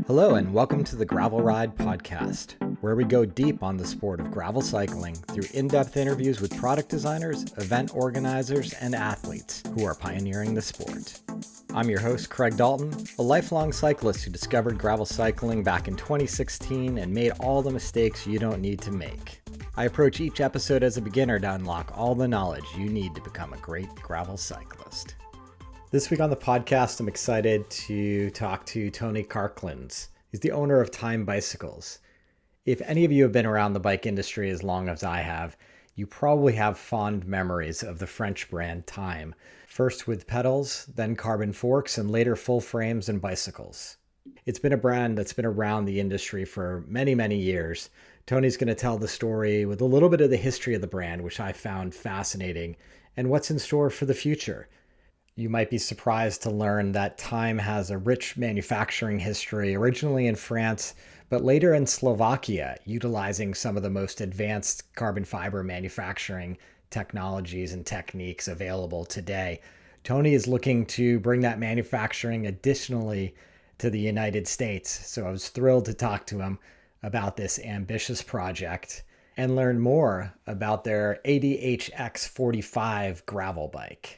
Hello, and welcome to the Gravel Ride Podcast, where we go deep on the sport of gravel cycling through in-depth interviews with product designers, event organizers, and athletes who are pioneering the sport. I'm your host, Craig Dalton, a lifelong cyclist who discovered gravel cycling back in 2016 and made all the mistakes you don't need to make. I approach each episode as a beginner to unlock all the knowledge you need to become a great gravel cyclist. This week on the podcast, I'm excited to talk to Tony Karklins. He's the owner of Time Bicycles. If any of you have been around the bike industry as long as I have, you probably have fond memories of the French brand Time, first with pedals, then carbon forks, and later full frames and bicycles. It's been a brand that's been around the industry for many, many years. Tony's going to tell the story with a little bit of the history of the brand, which I found fascinating, and what's in store for the future. You might be surprised to learn that Time has a rich manufacturing history, originally in France, but later in Slovakia, utilizing some of the most advanced carbon fiber manufacturing technologies and techniques available today. Tony is looking to bring that manufacturing additionally to the United States. So I was thrilled to talk to him about this ambitious project and learn more about their ADHX 45 gravel bike.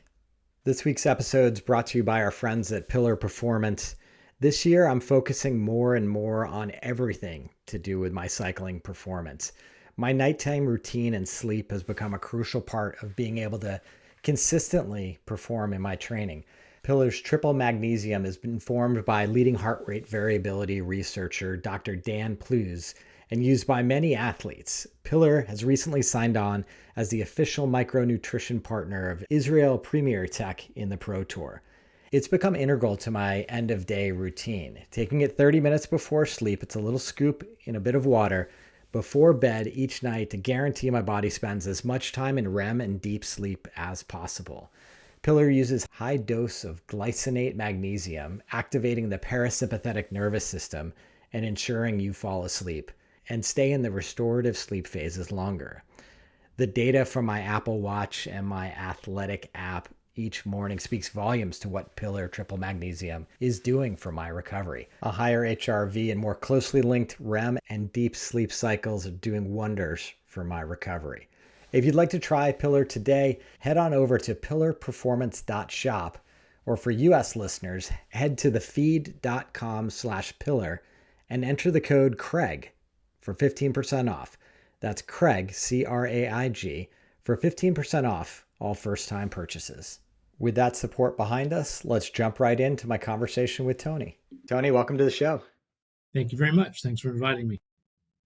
This week's episode is brought to you by our friends at Pillar Performance. This year, I'm focusing more and more on everything to do with my cycling performance. My nighttime routine and sleep has become a crucial part of being able to consistently perform in my training. Pillar's triple magnesium has been formed by leading heart rate variability researcher Dr. Dan Plews and used by many athletes. Pillar has recently signed on as the official micronutrition partner of Israel Premier Tech in the Pro Tour. It's become integral to my end-of-day routine. Taking it 30 minutes before sleep, it's a little scoop in a bit of water before bed each night to guarantee my body spends as much time in REM and deep sleep as possible. Pillar uses high dose of glycinate magnesium, activating the parasympathetic nervous system and ensuring you fall asleep and stay in the restorative sleep phases longer. The data from my Apple Watch and my Athletic app each morning speaks volumes to what Pillar Triple Magnesium is doing for my recovery. A higher HRV and more closely linked REM and deep sleep cycles are doing wonders for my recovery. If you'd like to try Pillar today, head on over to pillarperformance.shop, or for US listeners, head to thefeed.com/pillar and enter the code Craig for 15% off. That's Craig, C-R-A-I-G, for 15% off all first-time purchases. With that support behind us, let's jump right into my conversation with Tony. Tony, welcome to the show. Thank you very much. Thanks for inviting me.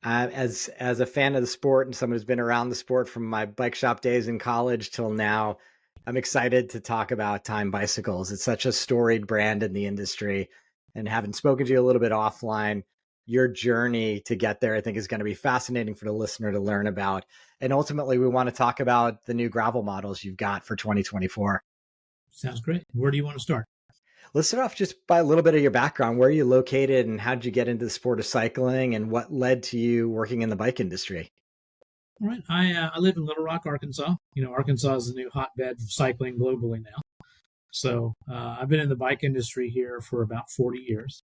As a fan of the sport and someone who's been around the sport from my bike shop days in college till now, I'm excited to talk about Time Bicycles. It's such a storied brand in the industry, and having spoken to you a little bit offline, your journey to get there, I think, is going to be fascinating for the listener to learn about. And ultimately, we want to talk about the new gravel models you've got for 2024. Sounds great. Where do you want to start? Let's start off just by a little bit of your background. Where are you located and how did you get into the sport of cycling and what led to you working in the bike industry? All right. I live in Little Rock, Arkansas. Arkansas is the new hotbed of cycling globally now. So I've been in the bike industry here for about 40 years.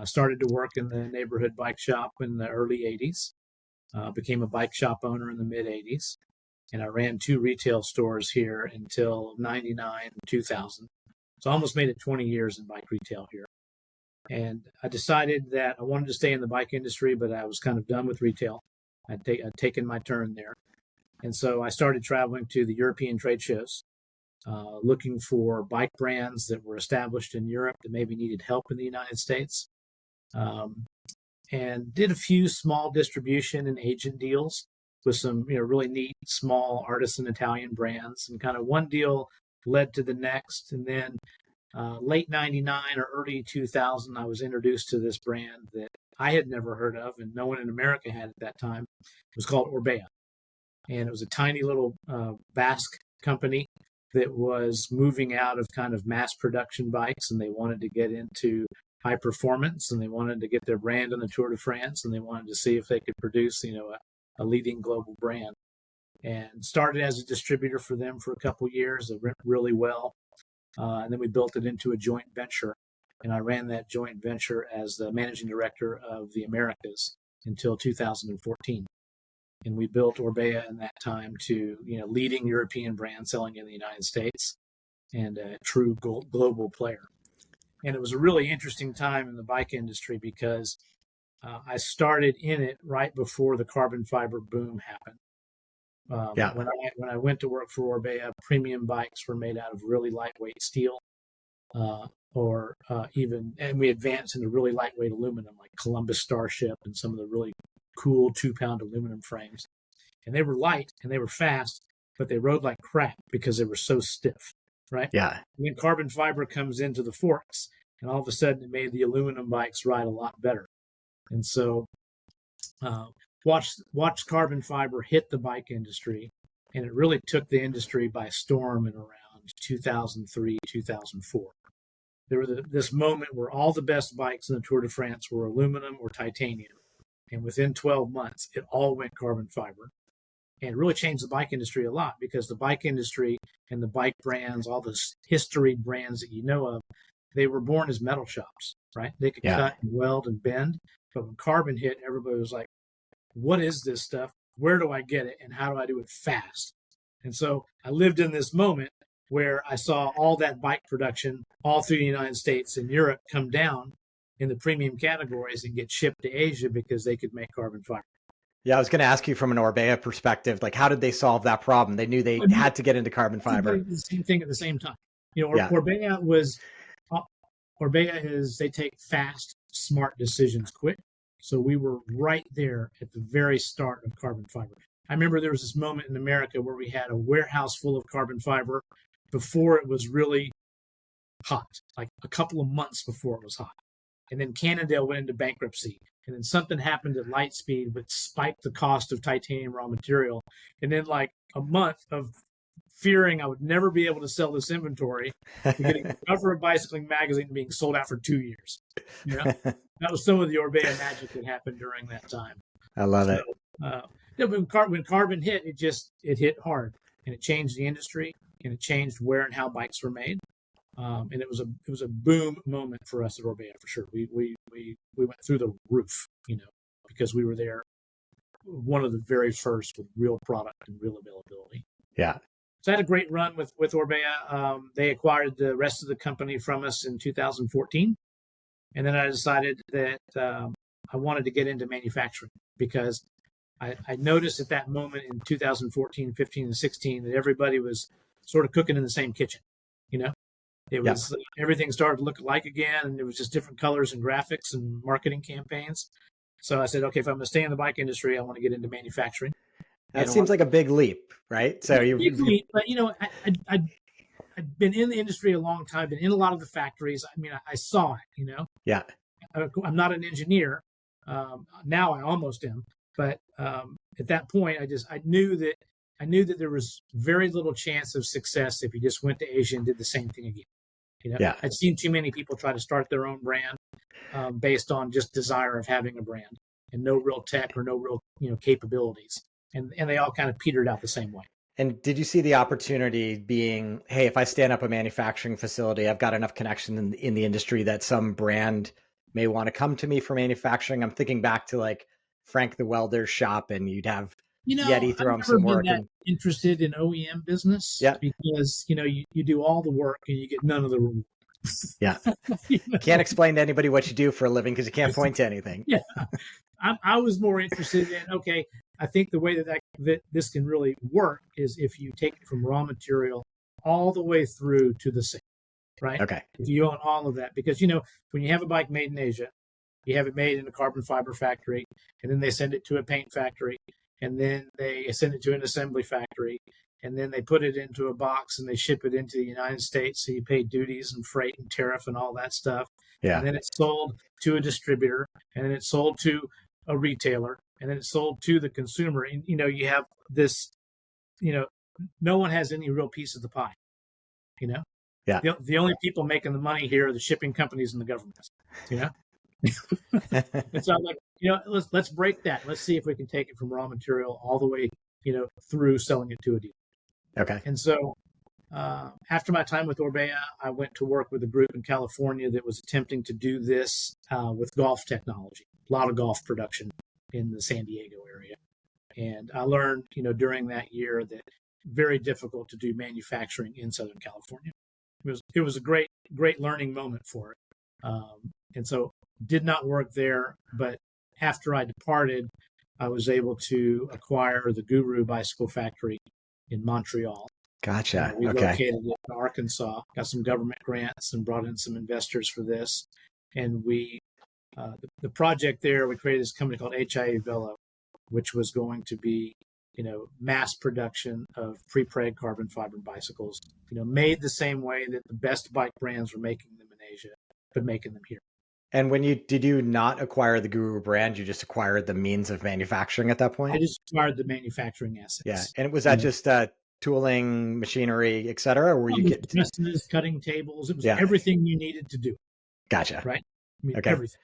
Started to work in the neighborhood bike shop in the early 80s. Became a bike shop owner in the mid 80s. And I ran 2 retail stores here until 99 and 2000. So I almost made it 20 years in bike retail here. And I decided that I wanted to stay in the bike industry, but I was kind of done with retail. I'd taken my turn there. And so I started traveling to the European trade shows, looking for bike brands that were established in Europe that maybe needed help in the United States. And did a few small distribution and agent deals with some really neat small artisan Italian brands. And kind of one deal led to the next. And then late 99 or early 2000, I was introduced to this brand that I had never heard of and no one in America had at that time. It was called Orbea. And it was a tiny little Basque company that was moving out of kind of mass production bikes, and they wanted to get into high performance, and they wanted to get their brand on the Tour de France, and they wanted to see if they could produce, a leading global brand. And started as a distributor for them for a couple of years. It went really well. And then we built it into a joint venture and I ran that joint venture as the managing director of the Americas until 2014. And we built Orbea in that time to, leading European brand selling in the United States and a true global player. And it was a really interesting time in the bike industry because I started in it right before the carbon fiber boom happened. When I went to work for Orbea, premium bikes were made out of really lightweight steel, and we advanced into really lightweight aluminum, like Columbus Starship and some of the really cool 2-pound aluminum frames. And they were light and they were fast, but they rode like crap because they were so stiff, right? Yeah. And then carbon fiber comes into the forks, and all of a sudden it made the aluminum bikes ride a lot better. And so watch carbon fiber hit the bike industry, and it really took the industry by storm in around 2003, 2004. There was this moment where all the best bikes in the Tour de France were aluminum or titanium. And within 12 months, it all went carbon fiber. And it really changed the bike industry a lot because the bike industry and the bike brands, all the history brands that you know of, they were born as metal shops, right? They could cut and weld and bend. But when carbon hit, everybody was like, what is this stuff? Where do I get it? And how do I do it fast? And so I lived in this moment where I saw all that bike production all through the United States and Europe come down in the premium categories and get shipped to Asia because they could make carbon fiber. Yeah, I was going to ask you from an Orbea perspective, like how did they solve that problem? They knew they had to get into carbon fiber. The same thing at the same time. Orbea is they take fast, smart decisions quick. So we were right there at the very start of carbon fiber. I remember there was this moment in America where we had a warehouse full of carbon fiber before it was really hot, like a couple of months before it was hot. And then Cannondale went into bankruptcy. And then something happened at Lightspeed, which spiked the cost of titanium raw material. And then like a month of fearing I would never be able to sell this inventory, to getting the cover of Bicycling magazine being sold out for 2 years. That was some of the Orbea magic that happened during that time. I love it. When carbon hit, it hit hard, and it changed the industry, and it changed where and how bikes were made. And it was a boom moment for us at Orbea for sure. We went through the roof, because we were there, one of the very first with real product and real availability. Yeah. So I had a great run with Orbea. They acquired the rest of the company from us in 2014, and then I decided that I wanted to get into manufacturing because I noticed at that moment in 2014, 15, and 16 that everybody was sort of cooking in the same kitchen. It was everything started to look alike again, and it was just different colors and graphics and marketing campaigns. So I said, okay, if I'm going to stay in the bike industry, I want to get into manufacturing. That seems like a big leap, right? So big leap, but I'd been in the industry a long time, been in a lot of the factories. I mean, I saw it. Yeah. I'm not an engineer. Now I almost am, but at that point, I knew that there was very little chance of success if you just went to Asia and did the same thing again. I'd seen too many people try to start their own brand based on just desire of having a brand and no real tech or no real capabilities, and they all kind of petered out the same way. And did you see the opportunity being, hey, if I stand up a manufacturing facility, I've got enough connection in the industry that some brand may want to come to me for manufacturing? I'm thinking back to like Frank the Welder's shop, and you'd have Yeti throw him some work. I'm interested in OEM business because you do all the work and you get none of the reward. Yeah. Can't explain to anybody what you do for a living because you can't point to anything. Yeah. I was more interested in, okay, I think the way that this can really work is if you take it from raw material all the way through to the sale, right? Okay. If you own all of that, because, when you have a bike made in Asia, you have it made in a carbon fiber factory, and then they send it to a paint factory, and then they send it to an assembly factory, and then they put it into a box and they ship it into the United States. So you pay duties and freight and tariff and all that stuff. Yeah. And then it's sold to a distributor, and then it's sold to a retailer, and then it's sold to the consumer. And, you have this, no one has any real piece of the pie, Yeah. The only people making the money here are the shipping companies and the government, And so I'm like, let's break that. Let's see if we can take it from raw material all the way, through selling it to a dealer. Okay. And so After my time with Orbea, I went to work with a group in California that was attempting to do this with golf technology, a lot of golf production in the San Diego area. And I learned, during that year that very difficult to do manufacturing in Southern California. It was a great learning moment for it. And so did not work there, but after I departed, I was able to acquire the Guru Bicycle Factory in Montreal. Gotcha. Relocated it to Arkansas, got some government grants and brought in some investors for this. And the project there, we created this company called HIA Velo, which was going to be, mass production of pre-preg carbon fiber bicycles, made the same way that the best bike brands were making them in Asia, but making them here. And did you not acquire the Guru brand? You just acquired the means of manufacturing at that point? I just acquired the manufacturing assets. Yeah. And was that just tooling, machinery, et cetera? Or were you getting presses, cutting tables? It was everything you needed to do. Gotcha. Right. Everything,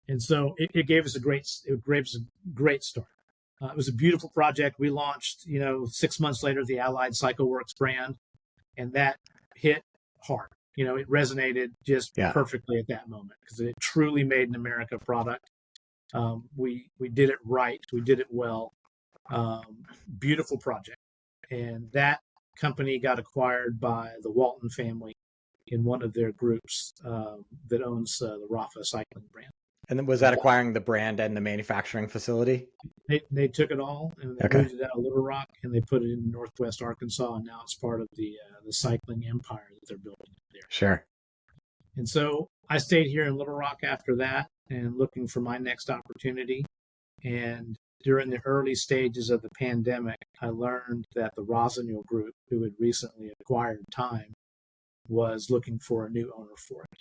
and so it gave us a great start. It was a beautiful project. We launched, 6 months later, the Allied CycleWorks brand, and that hit hard. It resonated just perfectly at that moment because it truly made an America product. We did it right. We did it well. Beautiful project. And that company got acquired by the Walton family in one of their groups that owns the Rafa cycling brand. And then was that acquiring the brand and the manufacturing facility? They took it all and they moved it out of Little Rock and they put it in Northwest Arkansas, and now it's part of the cycling empire that they're building there. Sure. And so I stayed here in Little Rock after that and looking for my next opportunity. And during the early stages of the pandemic, I learned that the Rossignol Group, who had recently acquired Time, was looking for a new owner for it.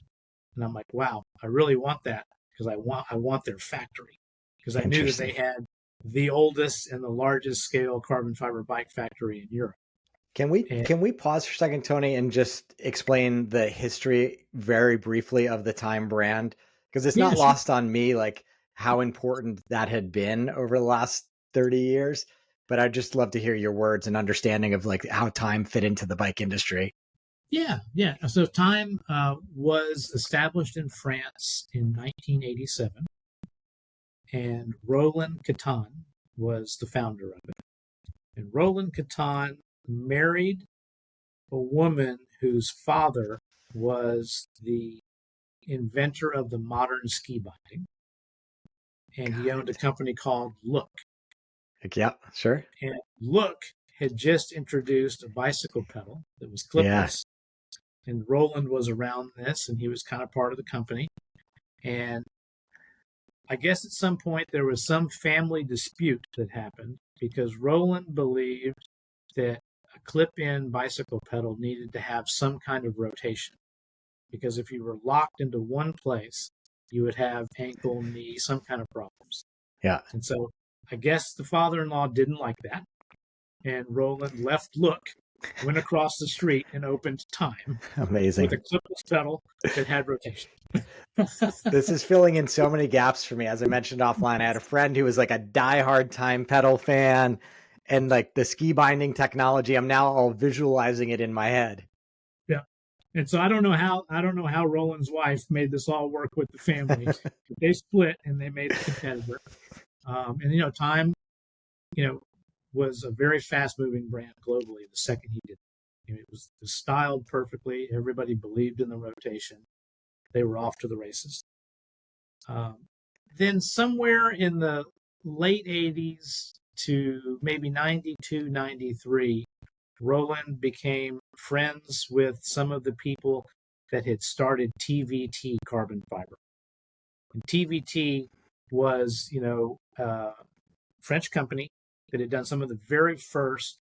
And I'm like, wow, I really want that because I want their factory, because I knew that they had the oldest and the largest scale carbon fiber bike factory in Europe. Can we pause for a second, Tony, and just explain the history very briefly of the Time brand? Because it's not lost on me, like how important that had been over the last 30 years. But I'd just love to hear your words and understanding of like how Time fit into the bike industry. Yeah. So Time was established in France in 1987, and Roland Caton was the founder of it. And Roland Caton married a woman whose father was the inventor of the modern ski binding, and he owned a company called Look. Yeah, sure. And Look had just introduced a bicycle pedal that was clipless. And Roland was around this, and he was kind of part of the company. And I guess at some point there was some family dispute that happened because Roland believed that a clip-in bicycle pedal needed to have some kind of rotation. Because if you were locked into one place, you would have ankle, knee, some kind of problems. Yeah. And so I guess the father-in-law didn't like that. And Roland left Look, went across the street and opened Time. Amazing. With a clipless pedal that had rotation. This is filling in so many gaps for me. As I mentioned offline, I had a friend who was like a diehard Time pedal fan, and like the ski binding technology, I'm now all visualizing it in my head. Yeah. And so I don't know how Roland's wife made this all work with the family. They split and they made a competitor. And Time, was a very fast-moving brand globally the second he did it. It was styled perfectly. Everybody believed in the rotation. They were off to the races. Then somewhere in the late 80s to maybe 92, 93, Roland became friends with some of the people that had started TVT carbon fiber. And TVT was, a French company that had done some of the very first,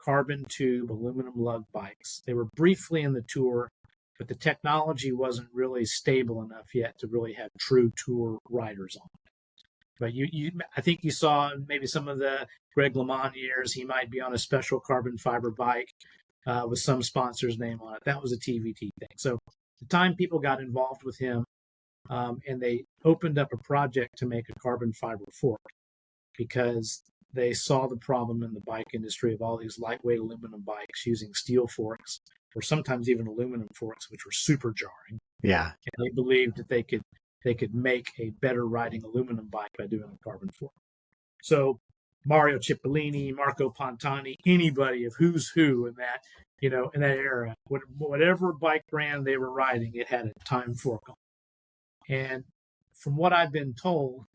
carbon tube aluminum lug bikes. They were briefly in the tour, but the technology wasn't really stable enough yet to really have true tour riders on it. But I think you saw maybe some of the Greg LeMond years. He might be on a special carbon fiber bike with some sponsor's name on it. That was a TVT thing. So the Time people got involved with him, and they opened up a project to make a carbon fiber fork, because they saw the problem in the bike industry of all these lightweight aluminum bikes using steel forks, or sometimes even aluminum forks, which were super jarring. Yeah. And they believed that they could make a better riding aluminum bike by doing a carbon fork. So Mario Cipollini, Marco Pantani, anybody of who's who in that, in that era, whatever bike brand they were riding, it had a time fork on. And from what I've been told,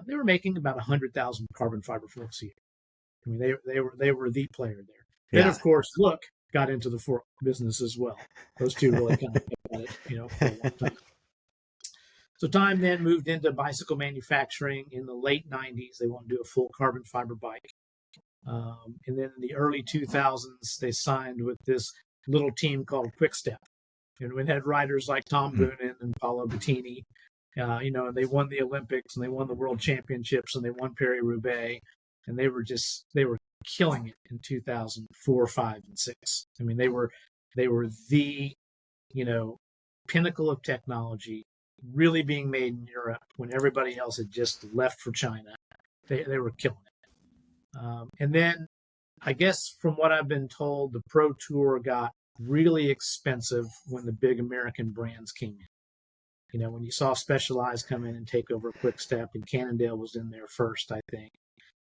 they were making about 100,000 carbon fiber forks a year. I mean, they were the player there. Yeah. Then, of course, Look got into the fork business as well. Those two really kind of got it, for a long time. So Time then moved into bicycle manufacturing in the late 90s. They wanted to do a full carbon fiber bike. And then in the early 2000s, they signed with this little team called Quick Step. And we had riders like Tom Boonen and Paolo Bettini, and they won the Olympics and they won the World Championships and they won Paris-Roubaix. And they were killing it in 2004, 5, and 6. I mean, they were the, pinnacle of technology, really being made in Europe when everybody else had just left for China. They were killing it. And then I guess from what I've been told, the Pro Tour got really expensive when the big American brands came in. When you saw Specialized come in and take over Quick Step, and Cannondale was in there first, I think.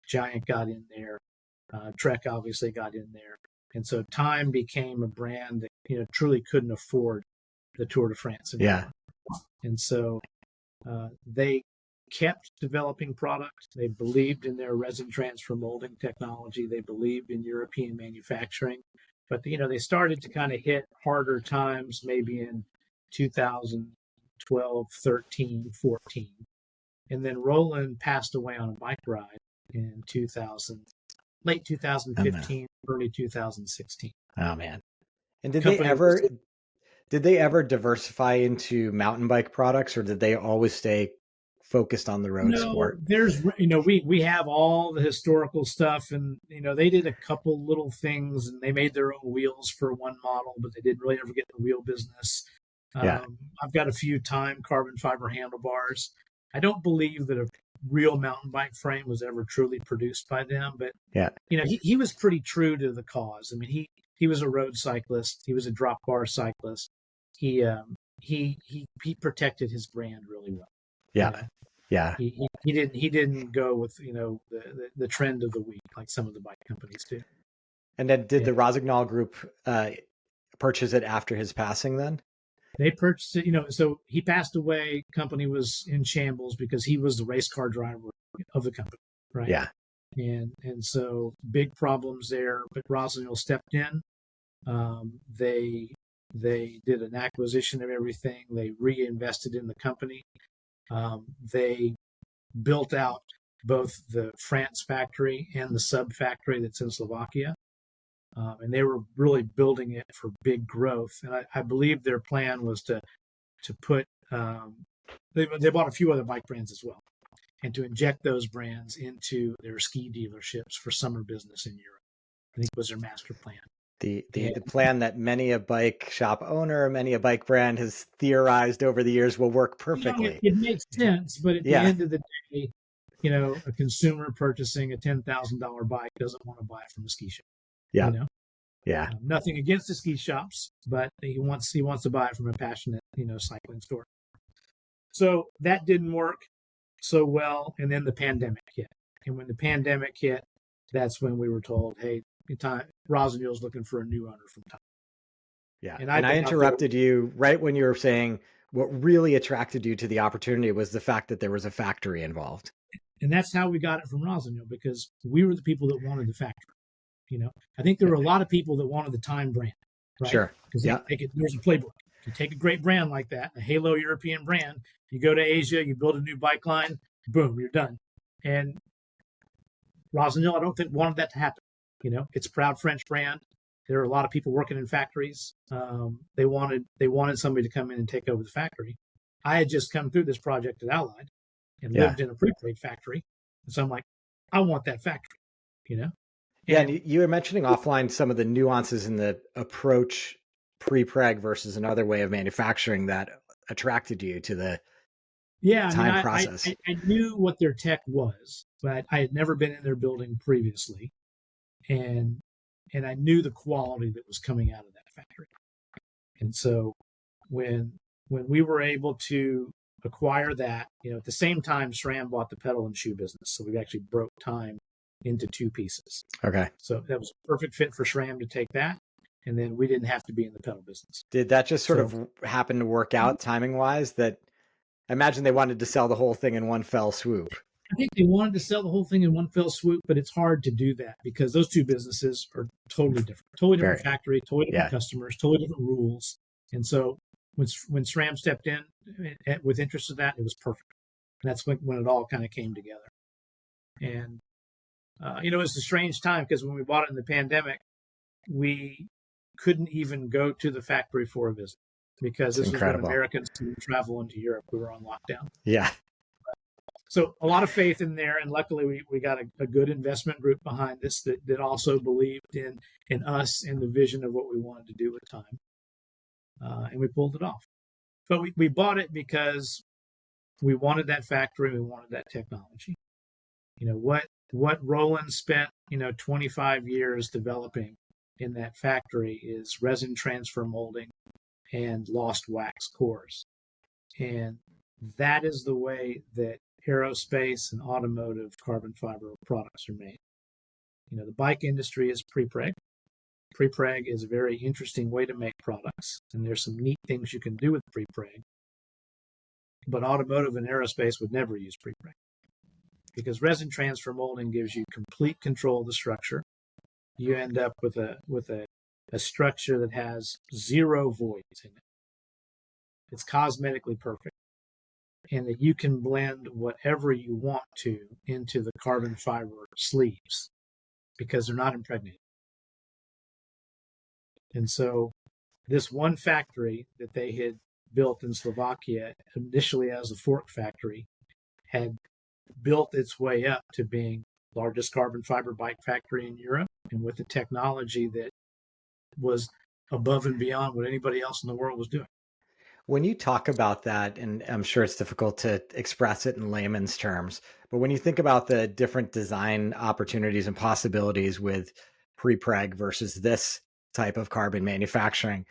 Giant got in there. Trek obviously got in there. And so Time became a brand that, truly couldn't afford the Tour de France anymore. Yeah. And so they kept developing products. They believed in their resin transfer molding technology. They believed in European manufacturing. But, they started to kind of hit harder times maybe in 2012, 13, 14. And then Roland passed away on a bike ride in late 2015, early 2016. Oh, man. And did they ever diversify into mountain bike products, or did they always stay focused on the road sport? There's, we have all the historical stuff, and, they did a couple little things, and they made their own wheels for one model, but they didn't really ever get the wheel business. Yeah. I've got a few Time carbon fiber handlebars. I don't believe that a real mountain bike frame was ever truly produced by them, but yeah, he was pretty true to the cause. I mean, he was a road cyclist. He was a drop bar cyclist. He protected his brand really well. Yeah. Yeah. He didn't go with, the trend of the week like some of the bike companies do. And then did the Rossignol group purchase it after his passing then? They purchased it, so he passed away. Company was in shambles because he was the race car driver of the company, right? Yeah. And so big problems there, but Rossignol stepped in. They did an acquisition of everything. They reinvested in the company. They built out both the France factory and the sub factory that's in Slovakia. And they were really building it for big growth. And I believe their plan was to put, they bought a few other bike brands as well, and to inject those brands into their ski dealerships for summer business in Europe. I think was their master plan. The plan that many a bike shop owner, many a bike brand has theorized over the years will work perfectly. It makes sense, but at the end of the day, a consumer purchasing a $10,000 bike doesn't want to buy it from a ski shop. Yeah. Yeah. Nothing against the ski shops, but he wants to buy it from a passionate, cycling store. So that didn't work so well. And then the pandemic hit. And when the pandemic hit, that's when we were told, hey, Rossignol's looking for a new owner from Time. Yeah. And I interrupted you right when you were saying what really attracted you to the opportunity was the fact that there was a factory involved. And that's how we got it from Rossignol, because we were the people that wanted the factory. I think there were a lot of people that wanted the Time brand, right? Sure. Because there's a playbook. You take a great brand like that, a halo European brand, you go to Asia, you build a new bike line, boom, you're done. And Rossignol, I don't think wanted that to happen. It's a proud French brand. There are a lot of people working in factories. They wanted somebody to come in and take over the factory. I had just come through this project at Allied and lived in a prepreg factory. And so I'm like, I want that factory, Yeah, and you were mentioning offline some of the nuances in the approach pre-preg versus another way of manufacturing that attracted you to the Time process. I knew what their tech was. but I had never been in their building previously, and I knew the quality that was coming out of that factory. And so when we were able to acquire that, at the same time, SRAM bought the pedal and shoe business. So we actually broke time into two pieces. Okay. So that was a perfect fit for SRAM to take that. And then we didn't have to be in the pedal business. Did that just sort of happen to work out timing wise? That I imagine they wanted to sell the whole thing in one fell swoop. I think they wanted to sell the whole thing in one fell swoop, but it's hard to do that because those two businesses are totally different factory, totally different customers, totally different rules. And so when SRAM stepped in with interest in that, it was perfect. And that's when it all kind of came together. And, it's a strange time because when we bought it in the pandemic, we couldn't even go to the factory for a visit because this was when Americans couldn't travel into Europe. We were on lockdown. Yeah. So a lot of faith in there. And luckily we got a good investment group behind this that also believed in us and the vision of what we wanted to do with time. And we pulled it off. But we bought it because we wanted that factory. We wanted that technology. What Roland spent, 25 years developing in that factory is resin transfer molding and lost wax cores. And that is the way that aerospace and automotive carbon fiber products are made. The bike industry is prepreg. Prepreg is a very interesting way to make products, and there's some neat things you can do with prepreg. But automotive and aerospace would never use prepreg because resin transfer molding gives you complete control of the structure. You end up with a structure that has zero voids in it. It's cosmetically perfect, and that you can blend whatever you want to into the carbon fiber sleeves because they're not impregnated. And so this one factory that they had built in Slovakia, initially as a fork factory, had built its way up to being the largest carbon fiber bike factory in Europe, and with a technology that was above and beyond what anybody else in the world was doing. When you talk about that, and I'm sure it's difficult to express it in layman's terms, but when you think about the different design opportunities and possibilities with prepreg versus this type of carbon manufacturing,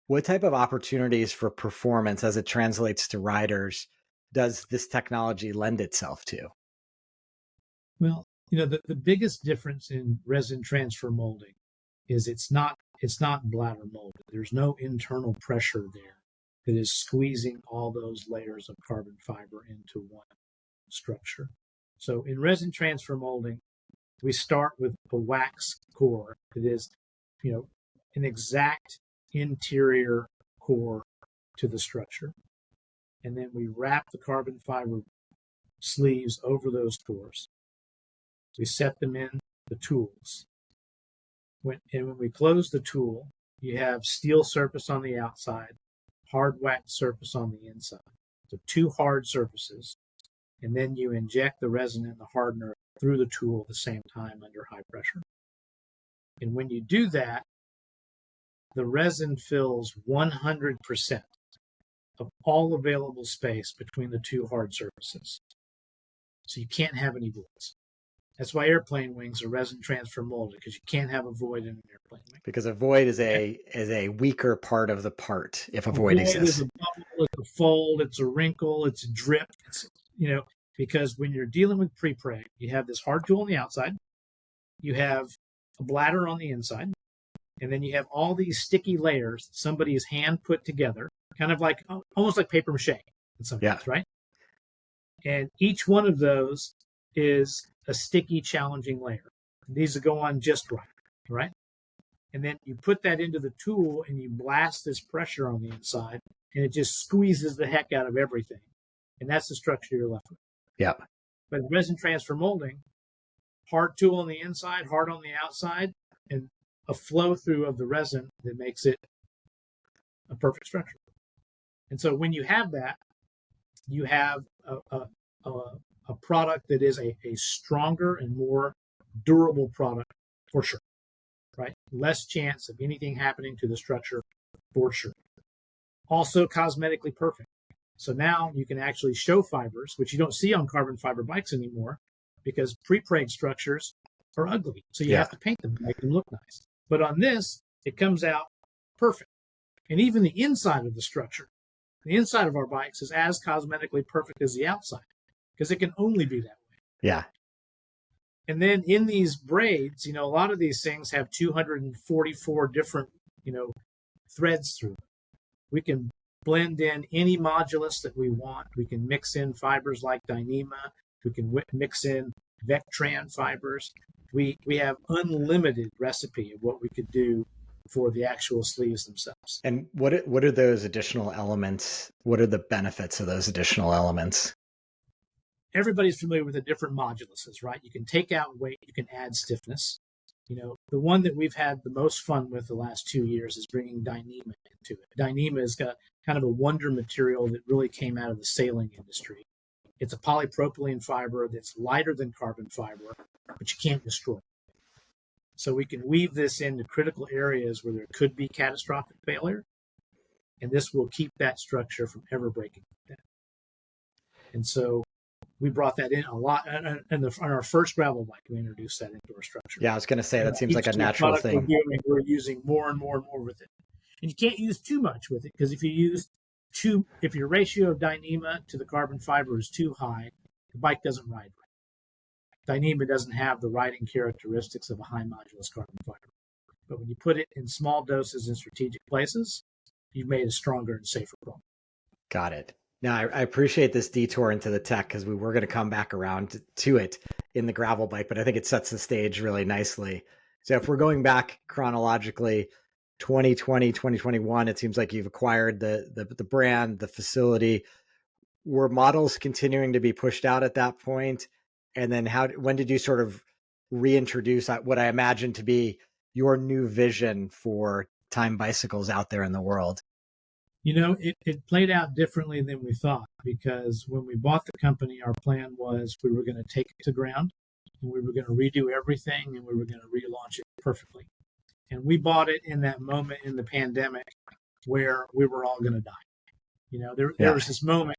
what type of opportunities for performance as it translates to riders does this technology lend itself to? Well, the biggest difference in resin transfer molding is it's not bladder molded. There's no internal pressure there that is squeezing all those layers of carbon fiber into one structure. So in resin transfer molding, we start with a wax core that is, an exact interior core to the structure. And then we wrap the carbon fiber sleeves over those cores. We set them in the tools. When we close the tool, you have steel surface on the outside, hard wax surface on the inside. So two hard surfaces. And then you inject the resin and the hardener through the tool at the same time under high pressure. And when you do that, the resin fills 100% of all available space between the two hard surfaces. So you can't have any voids. That's why airplane wings are resin transfer molded, because you can't have a void in an airplane wing. Because a void is a weaker part of the part if a void exists. It's a bubble, it's a fold, it's a wrinkle, it's a drip. It's, because when you're dealing with prepreg, you have this hard tool on the outside, you have a bladder on the inside, and then you have all these sticky layers somebody's hand put together, kind of like almost like paper mache in some cases, right? And each one of those is a sticky, challenging layer. These go on just right? And then you put that into the tool and you blast this pressure on the inside, and it just squeezes the heck out of everything. And that's the structure you're left with. Yeah. But resin transfer molding, hard tool on the inside, hard on the outside, and a flow through of the resin that makes it a perfect structure. And so when you have that, you have a product that is a stronger and more durable product for sure, right? Less chance of anything happening to the structure for sure. Also cosmetically perfect. So now you can actually show fibers, which you don't see on carbon fiber bikes anymore, because pre-preg structures are ugly. So you Yeah. have to paint them, make them look nice. But on this, it comes out perfect. And even the inside of the structure, the inside of our bikes is as cosmetically perfect as the outside because it can only be that way. Yeah. And then in these braids, a lot of these things have 244 different, threads through them. We can blend in any modulus that we want. We can mix in fibers like Dyneema. We can mix in Vectran fibers. We have unlimited recipe of what we could do for the actual sleeves themselves. And what are those additional elements? What are the benefits of those additional elements? Everybody's familiar with the different moduluses, right? You can take out weight, you can add stiffness. The one that we've had the most fun with the last 2 years is bringing Dyneema into it. Dyneema has got kind of a wonder material that really came out of the sailing industry. It's a polypropylene fiber that's lighter than carbon fiber, but you can't destroy it. So we can weave this into critical areas where there could be catastrophic failure, and this will keep that structure from ever breaking down. And so we brought that in a lot. And on our first gravel bike, we introduced that into our structure. Yeah, I was going to say that seems like a natural thing. We're using more and more and more with it. And you can't use too much with it because if your ratio of Dyneema to the carbon fiber is too high, the bike doesn't ride right. Dyneema doesn't have the riding characteristics of a high modulus carbon fiber. But when you put it in small doses in strategic places, you've made a stronger and safer product. Got it. Now, I appreciate this detour into the tech because we were going to come back around to it in the gravel bike, but I think it sets the stage really nicely. So if we're going back chronologically, 2020, 2021, it seems like you've acquired the brand, the facility. Were models continuing to be pushed out at that point? And then when did you sort of reintroduce what I imagine to be your new vision for Time bicycles out there in the world? It played out differently than we thought because when we bought the company, our plan was we were going to take it to ground and we were going to redo everything and we were going to relaunch it perfectly. And we bought it in that moment in the pandemic where we were all going to die. There was this moment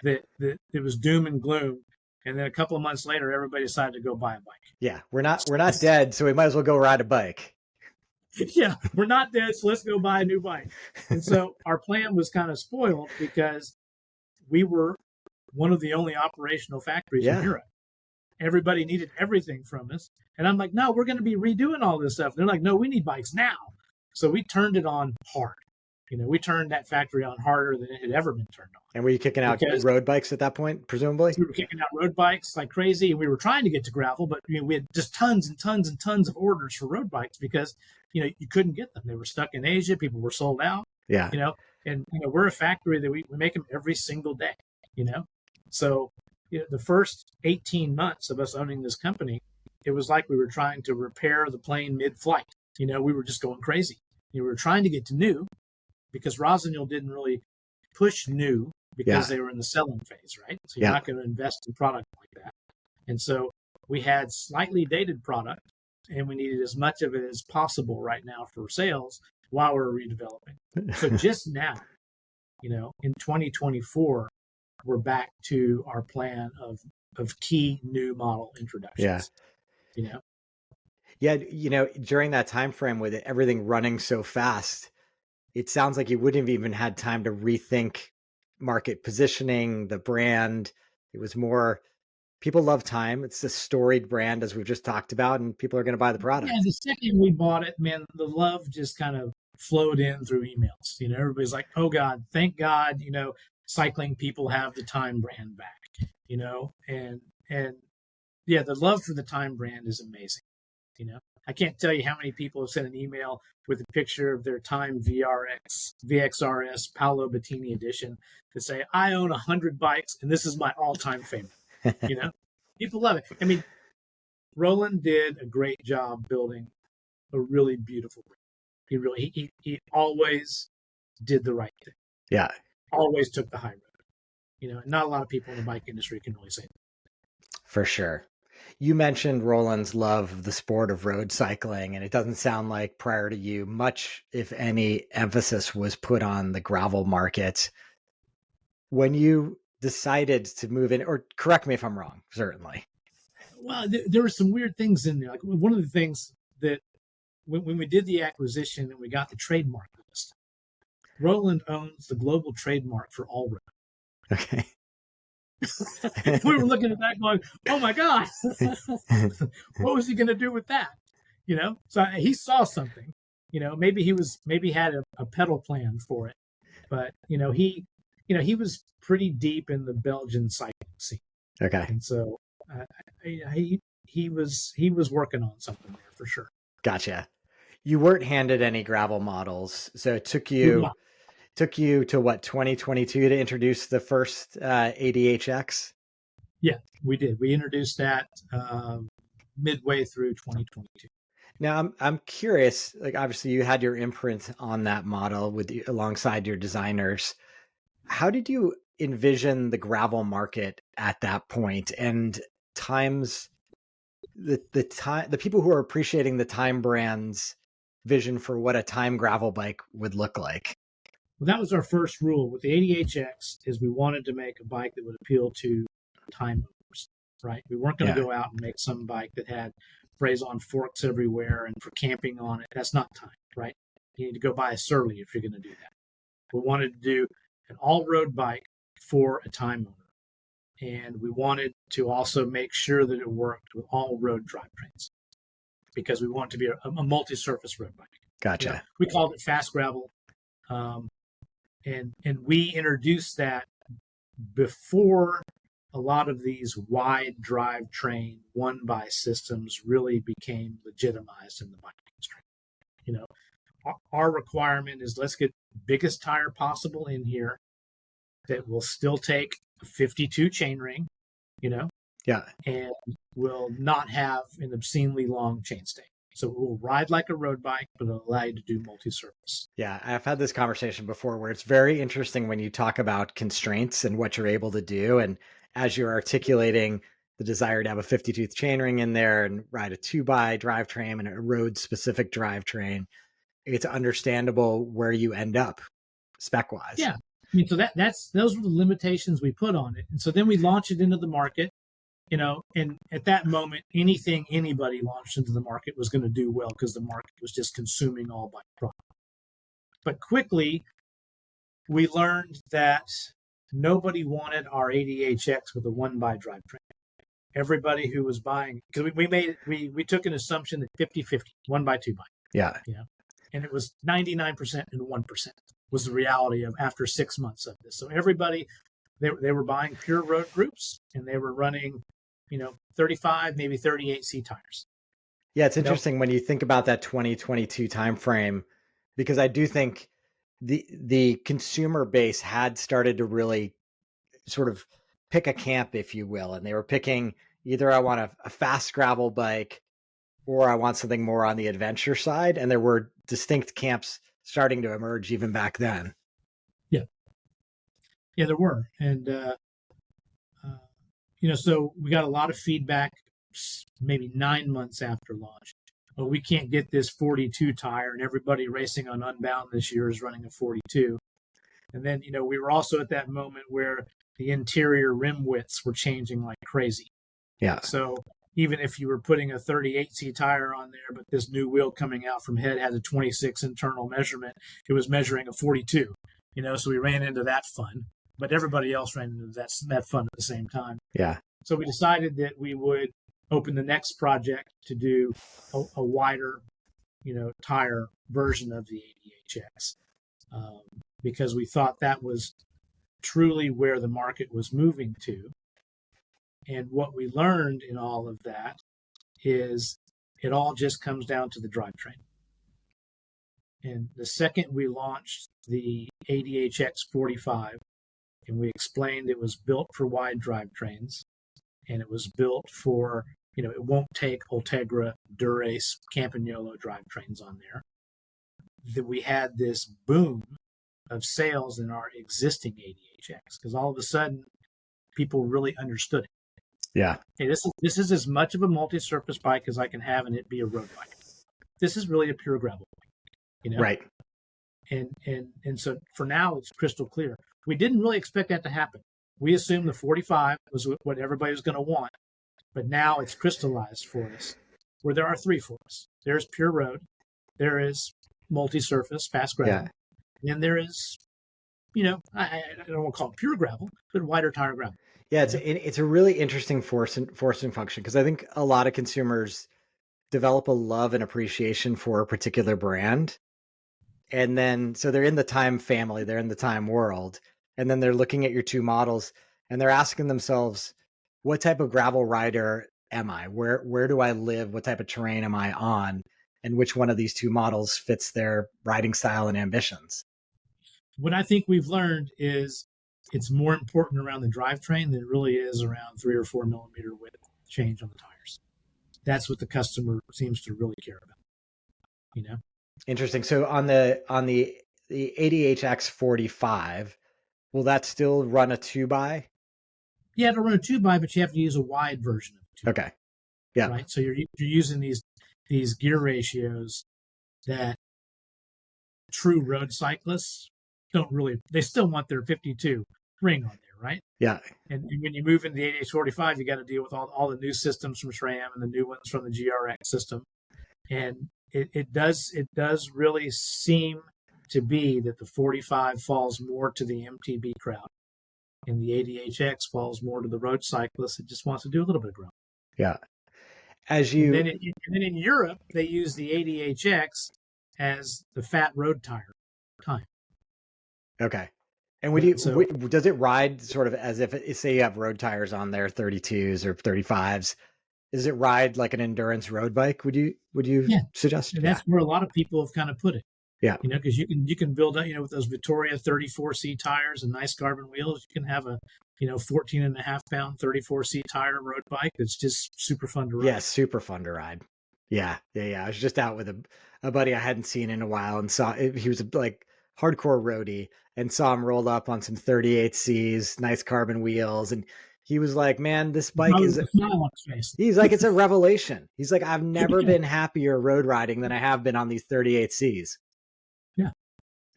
that it was doom and gloom. And then a couple of months later, everybody decided to go buy a bike. Yeah, we're not dead, so we might as well go ride a bike. Yeah, we're not dead, so let's go buy a new bike. And so our plan was kind of spoiled because we were one of the only operational factories in Europe. Everybody needed everything from us. And I'm like, no, we're going to be redoing all this stuff. They're like, no, we need bikes now. So we turned it on hard. We turned that factory on harder than it had ever been turned on. And were you kicking out road bikes at that point, presumably? We were kicking out road bikes like crazy. And we were trying to get to gravel, but we had just tons and tons and tons of orders for road bikes because, you couldn't get them. They were stuck in Asia. People were sold out. Yeah. And, we're a factory that we make them every single day, So the first 18 months of us owning this company, it was like we were trying to repair the plane mid-flight. We were just going crazy. We were trying to get to new because Rossignol didn't really push new because they were in the selling phase, right? So you're not going to invest in product like that. And so we had slightly dated product and we needed as much of it as possible right now for sales while we're redeveloping. So just now, in 2024, we're back to our plan of key new model introductions. Yeah. During that time frame with everything running so fast, it sounds like you wouldn't have even had time to rethink market positioning, the brand. It was more, people love Time. It's a storied brand, as we've just talked about, and people are going to buy the product. Yeah, the second we bought it, man, the love just kind of flowed in through emails. Everybody's like, oh God, thank God, cycling people have the Time brand back, and yeah, the love for the Time brand is amazing. I can't tell you how many people have sent an email with a picture of their Time VXRS Paolo Bettini edition to say, I own 100 bikes and this is my all-time favorite. People love it. I mean, Roland did a great job building a really beautiful brand. He always did the right thing. Yeah. Always took the high road. Not a lot of people in the bike industry can really say that. For sure. You mentioned Roland's love of the sport of road cycling, and it doesn't sound like prior to you, much, if any, emphasis was put on the gravel market. When you decided to move in, or correct me if I'm wrong, certainly, Well, there were some weird things in there. Like one of the things that when we did the acquisition and we got the trademark list, Roland owns the global trademark for all road. Okay. We were looking at that going, oh my God, what was he going to do with that? So he saw something, maybe he had a pedal plan for it, but he was pretty deep in the Belgian cycling scene. Okay. And so he was working on something there for sure. Gotcha. You weren't handed any gravel models, so it took you to what, 2022 to introduce the first ADHX? Yeah, we did. We introduced that midway through 2022. Now I'm curious. Like, obviously, you had your imprint on that model alongside your designers. How did you envision the gravel market at that point, and the people who are appreciating the Time brand's vision for what a Time gravel bike would look like? Well, that was our first rule with the ADHX, is we wanted to make a bike that would appeal to Time owners, right? We weren't going to go out and make some bike that had braze-on forks everywhere and for camping on it. That's not Time, right? You need to go buy a Surly if you're going to do that. We wanted to do an all-road bike for a Time owner. And we wanted to also make sure that it worked with all road drivetrains, because we want it to be a multi-surface road bike. Gotcha. We called it fast gravel. And we introduced that before a lot of these wide drivetrain one-by systems really became legitimized in the bike industry. Our requirement is, let's get the biggest tire possible in here that will still take a 52 chainring, and will not have an obscenely long chainstay. So it will ride like a road bike, but it'll allow you to do multi-surface. Yeah, I've had this conversation before where it's very interesting when you talk about constraints and what you're able to do. And as you're articulating the desire to have a 52th chainring in there and ride a 2x drivetrain and a road-specific drivetrain, it's understandable where you end up spec-wise. Yeah. I mean, so those were the limitations we put on it. And so then we launched it into the market, and at that moment, anything anybody launched into the market was going to do well, because the market was just consuming all bike product. But quickly, we learned that nobody wanted our ADHX with a 1x drivetrain. Everybody who was buying, because we took an assumption that 50-50, 1x, 2x. Yeah. And it was 99% and 1% was the reality of after 6 months of this. So everybody, they were buying pure road groups, and they were running, 35, maybe 38C tires. Yeah, it's interesting when you think about that 2022 timeframe, because I do think the consumer base had started to really sort of pick a camp, if you will, and they were picking either I want a fast gravel bike or I want something more on the adventure side, and there were distinct camps starting to emerge even back then. Yeah, there were. And, so we got a lot of feedback maybe 9 months after launch. Well, we can't get this 42 tire, and everybody racing on Unbound this year is running a 42. And then, we were also at that moment where the interior rim widths were changing like crazy. Yeah. So even if you were putting a 38C tire on there, but this new wheel coming out from head had a 26 internal measurement, it was measuring a 42, so we ran into that fun, but everybody else ran into that fun at the same time. Yeah. So we decided that we would open the next project to do a wider, tire version of the ADHX, because we thought that was truly where the market was moving to. And what we learned in all of that is it all just comes down to the drivetrain. And the second we launched the ADHX 45, and we explained it was built for wide drivetrains, and it was built for, it won't take Ultegra, Durace, Campagnolo drivetrains on there, that we had this boom of sales in our existing ADHX, because all of a sudden people really understood it. Yeah. Hey, this is as much of a multi-surface bike as I can have and it be a road bike. This is really a pure gravel bike, Right. And so for now it's crystal clear. We didn't really expect that to happen. We assumed the 45 was what everybody was going to want, But now it's crystallized for us where there are three for us. There's pure road, there is multi-surface, fast gravel, and there is, I don't want to call it pure gravel, but wider tire gravel. Yeah, it's a really interesting force and function, because I think a lot of consumers develop a love and appreciation for a particular brand. And then, so they're in the Time family, they're in the Time world, and then they're looking at your two models and they're asking themselves, what type of gravel rider am I? Where do I live? What type of terrain am I on? And which one of these two models fits their riding style and ambitions? What I think we've learned is it's more important around the drivetrain than it really is around 3 or 4 millimeter width change on the tires. That's what the customer seems to really care about. Interesting. So on the ADHX 45, will that still run a 2x? Yeah, it'll run a 2x, but you have to use a wide version of it. Okay. Yeah. Right. So you're using these gear ratios that true road cyclists don't really. They still want their 52 ring on there, right? Yeah. And when you move into the ADH 45, you got to deal with all the new systems from SRAM and the new ones from the GRX system, and it does really seem to be that the 45 falls more to the MTB crowd, and the ADHX falls more to the road cyclist that just wants to do a little bit of ground. Yeah. And then in Europe, they use the ADHX as the fat road tire time. Okay. And does it ride sort of as if, say you have road tires on there, 32s or 35s? Does it ride like an endurance road bike? Would you suggest? And that's where a lot of people have kind of put it. Yeah. Because you can build up, with those Vittoria 34C tires and nice carbon wheels, you can have a 14.5 pound 34C tire road bike that's just super fun to ride. Yeah, super fun to ride. Yeah. I was just out with a buddy I hadn't seen in a while, and he was like hardcore roadie, and saw him roll up on some 38Cs, nice carbon wheels, and he was like, man, this bike he's like, it's a revelation. He's like, I've never been happier road riding than I have been on these 38Cs.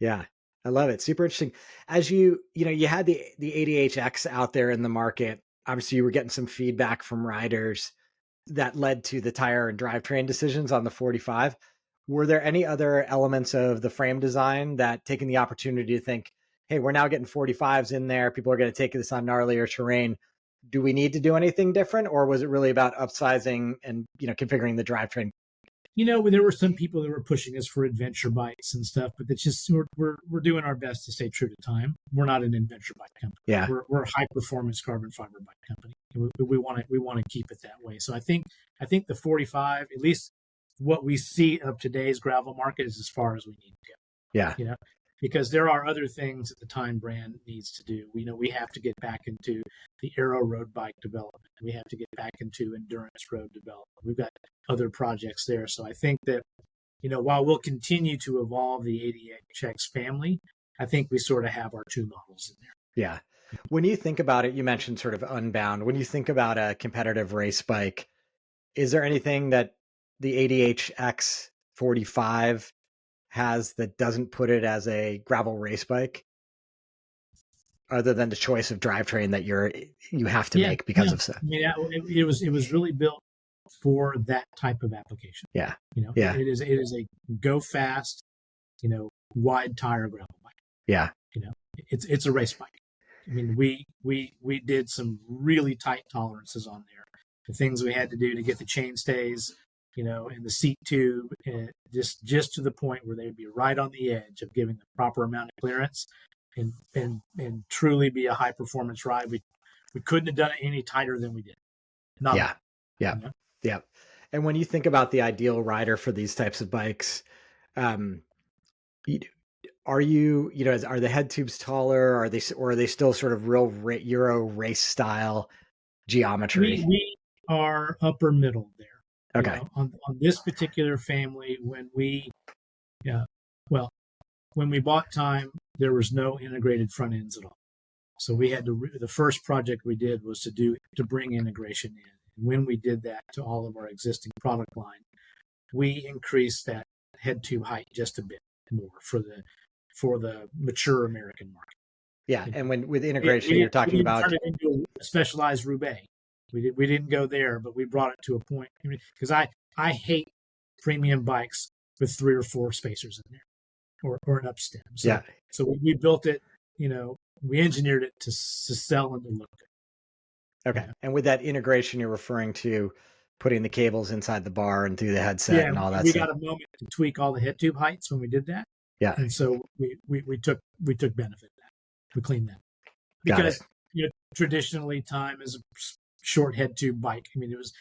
Yeah. I love it. Super interesting. As you had the ADHX out there in the market, obviously you were getting some feedback from riders that led to the tire and drivetrain decisions on the 45. Were there any other elements of the frame design that, taking the opportunity to think, hey, we're now getting 45s in there, people are going to take this on gnarlier terrain, do we need to do anything different? Or was it really about upsizing and, configuring the drivetrain? There were some people that were pushing us for adventure bikes and stuff, but it's just, we're doing our best to stay true to time. We're not an adventure bike company. Yeah. We're a high performance carbon fiber bike company. We want to keep it that way. So I think the 45, at least what we see of today's gravel market, is as far as we need to go. Yeah. Because there are other things that the Time brand needs to do. We have to get back into the aero road bike development. We have to get back into endurance road development. We've got other projects there. So I think that, while we'll continue to evolve the ADHX family, I think we sort of have our two models in there. Yeah. When you think about it, you mentioned sort of Unbound. When you think about a competitive race bike, is there anything that the ADHX 45 has that doesn't put it as a gravel race bike, other than the choice of drivetrain that you have to make because of that? It was really built for that type of application. Yeah. It is a go fast, wide tire gravel bike. Yeah. It's a race bike. I mean, we did some really tight tolerances on there. The things we had to do to get the chain stays, and the seat tube, and just to the point where they'd be right on the edge of giving the proper amount of clearance and truly be a high performance ride. We couldn't have done it any tighter than we did. Yeah. And when you think about the ideal rider for these types of bikes, are the head tubes taller? Or are they still sort of real Euro race style geometry? We are upper middle there. Okay. On this particular family, when we bought Time, there was no integrated front ends at all. So we had the first project we did was to bring integration in. And when we did that to all of our existing product line, we increased that head tube height just a bit more for the mature American market. Yeah, and with integration, you're talking about turn it into a specialized Roubaix. We didn't go there, but we brought it to a point because I hate premium bikes with 3 or 4 spacers in there or an upstem. So Yeah. so we built it, we engineered it to sell and to look good. Okay. And with that integration, you're referring to putting the cables inside the bar and through the headset Yeah, and all that we stuff. got a moment to tweak all the head tube heights when we did that. Yeah. And so we took benefit of that. We cleaned that Got because traditionally time is a short head tube bike. I mean, it was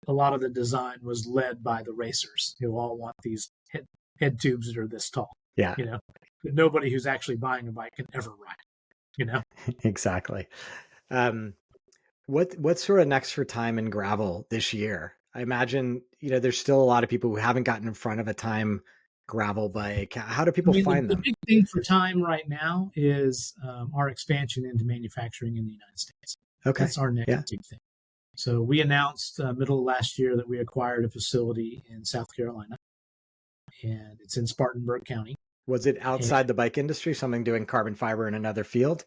a lot of the design was led by the racers who all want these head tubes that are this tall. Yeah. But nobody who's actually buying a bike can ever ride. Exactly. What's sort of next for time and gravel this year? I imagine, there's still a lot of people who haven't gotten in front of a time gravel bike. How do people find the them? big thing for time right now is our expansion into manufacturing in the United States. Okay. That's our next big thing. So we announced middle of last year that we acquired a facility in South Carolina, and it's in Spartanburg County. Was it outside the bike industry, something doing carbon fiber in another field?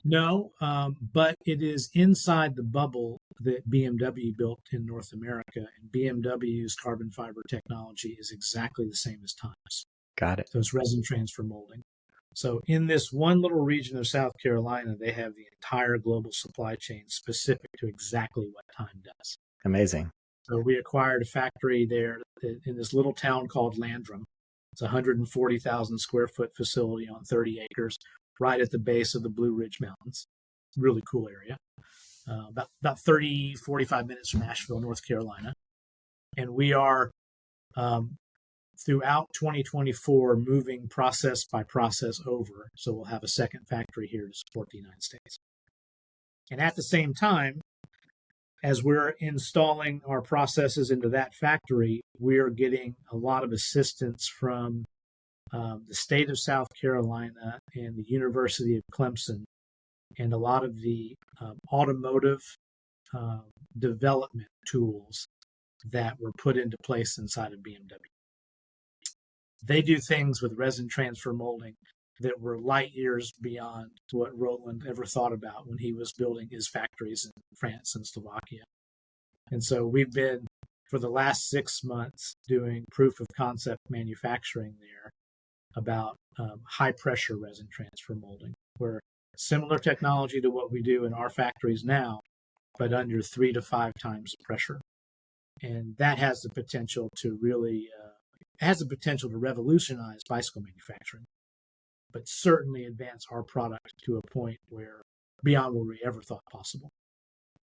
No, but it is inside the bubble that BMW built in North America, and BMW's carbon fiber technology is exactly the same as Time's. Got it. So it's resin transfer molding. So in this one little region of South Carolina, they have the entire global supply chain specific to exactly what Time does. Amazing. So we acquired a factory there in this little town called Landrum. It's a 140,000 square foot facility on 30 acres, right at the base of the Blue Ridge Mountains. Really cool area. About 30, 45 minutes from Asheville, North Carolina. And we are, throughout 2024, moving process by process over. So we'll have a second factory here to support the United States. And at the same time, as we're installing our processes into that factory, we're getting a lot of assistance from the state of South Carolina and the University of Clemson, and a lot of the automotive development tools that were put into place inside of BMW. They do things with resin transfer molding that were light years beyond what Roland ever thought about when he was building his factories in France and Slovakia. And so we've been, for the last 6 months, doing proof of concept manufacturing there about high pressure resin transfer molding, where similar technology to what we do in our factories now, but under 3 to 5 times the pressure. And that has the potential to really, revolutionize bicycle manufacturing, but certainly advance our product to a point where beyond what we ever thought possible.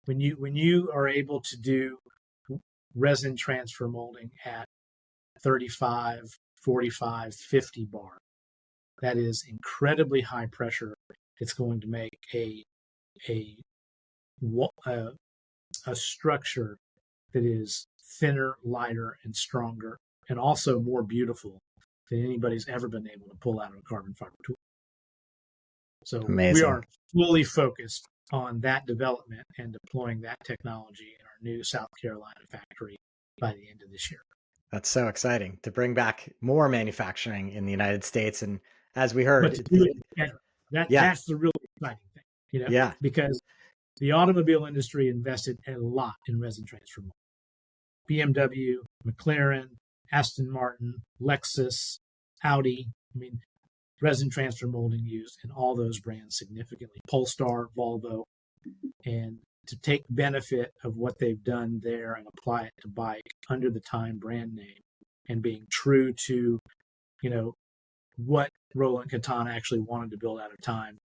When you are able to do resin transfer molding at 35, 45, 50 bar, that is incredibly high pressure. It's going to make a structure that is thinner, lighter, and stronger, and also more beautiful than anybody's ever been able to pull out of a carbon fiber tool. So Amazing. We are fully focused on that development and deploying that technology in our new South Carolina factory by the end of this year. That's so exciting to bring back more manufacturing in the United States. And as we heard, that's the really exciting thing, because the automobile industry invested a lot in resin transfer molding. BMW, McLaren, Aston Martin, Lexus, Audi. Resin transfer molding used in all those brands significantly. Polestar, Volvo, and to take benefit of what they've done there and apply it to bike under the Time brand name and being true to, what Roland Katana actually wanted to build out of Time.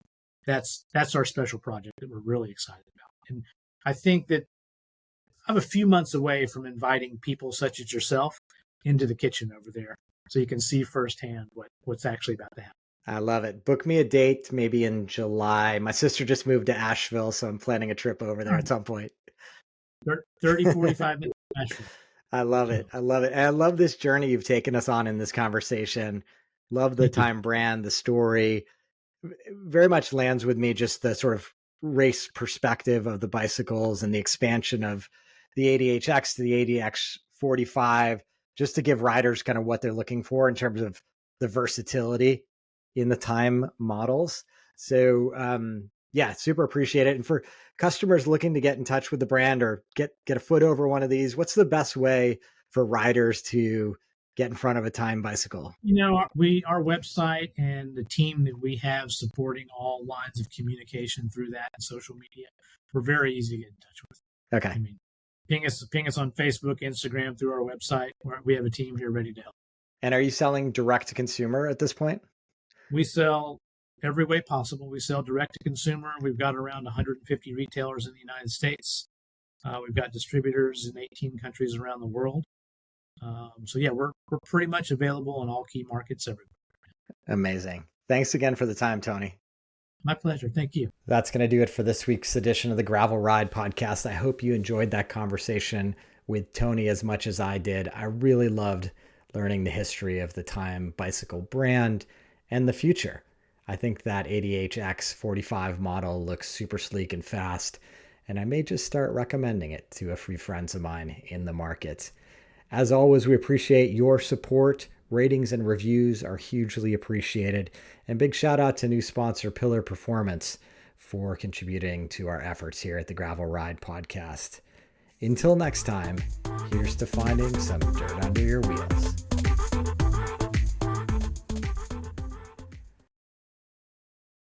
That's our special project that we're really excited about. And I think that I'm a few months away from inviting people such as yourself into the kitchen over there so you can see firsthand what's actually about to happen. I love it. Book me a date, maybe in July. My sister just moved to Asheville, so I'm planning a trip over there at some point. 30, 45 minutes to Asheville. I love it. I love it. And I love this journey you've taken us on in this conversation. Love the Time brand, the story. Very much lands with me just the sort of race perspective of the bicycles and the expansion of the ADHX to the ADX 45, just to give riders kind of what they're looking for in terms of the versatility in the Time models. So Yeah, super appreciate it. And for customers looking to get in touch with the brand or get a foot over one of these, what's the best way for riders to get in front of a Time bicycle? Our website and the team that we have supporting all lines of communication through that and social media, we're very easy to get in touch with. Okay. I mean, ping us on Facebook, Instagram, through our website. We have a team here ready to help. And are you selling direct to consumer at this point? We sell every way possible. We sell direct to consumer. We've got around 150 retailers in the United States. We've got distributors in 18 countries around the world. So yeah, we're pretty much available in all key markets everywhere. Amazing. Thanks again for the time, Tony. My pleasure. Thank you. That's going to do it for this week's edition of the Gravel Ride podcast. I hope you enjoyed that conversation with Tony as much as I did. I really loved learning the history of the Time bicycle brand and the future. I think that 80HX 45 model looks super sleek and fast, and I may just start recommending it to a few friends of mine in the market. As always, we appreciate your support. Ratings and reviews are hugely appreciated. And big shout out to new sponsor Pillar Performance for contributing to our efforts here at the Gravel Ride podcast. Until next time, here's to finding some dirt under your wheels.